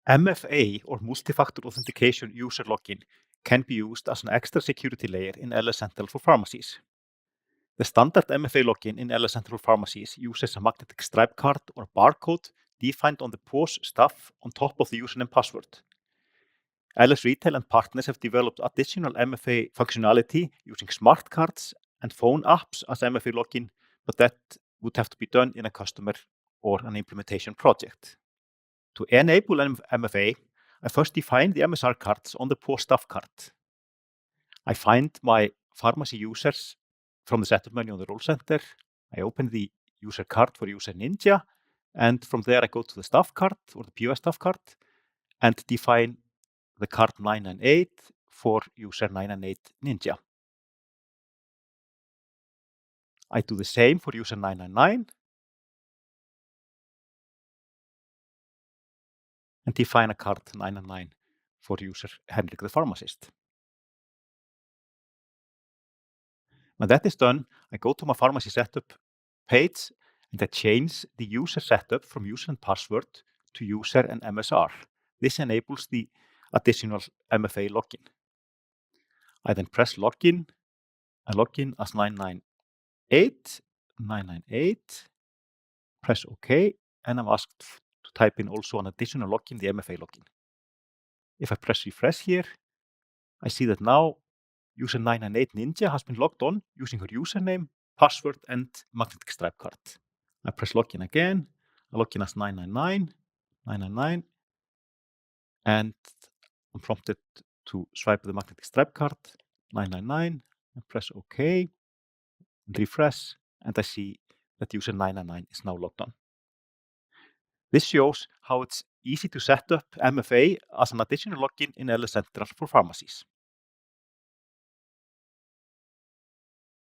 MFA, or multi-factor authentication user login, can be used as an extra security layer in LS Central for pharmacies. The standard MFA login in LS Central for pharmacies uses a magnetic stripe card or barcode defined on the POS stuff on top of the username password. LS Retail and partners have developed additional MFA functionality using smart cards and phone apps as MFA login, but that would have to be done in a customer or an implementation project. To enable MFA, I first define the MSR cards on the POS staff card. I find my pharmacy users from the setup menu on the Role Center. I open the user card for user Ninja, and from there I go to the staff card or the POS staff card and define the card 998 for user 998 Ninja. I do the same for user 999 and define a card 999 for user Henrik the pharmacist. When that is done, I go to my pharmacy setup page and I change the user setup from user and password to user and MSR. This enables the additional MFA login. I then press login. I log in as 998, press OK, and I'm asked to type in also an additional login, the MFA login. If I press refresh here, I see that now user 998 Ninja has been logged on using her username, password, and magnetic stripe card. I press login again. I log in as 999, and I'm prompted to swipe the magnetic stripe card, 999, and press OK, and refresh, and I see that user 999 is now logged on. This shows how it's easy to set up MFA as an additional login in LS Central for pharmacies.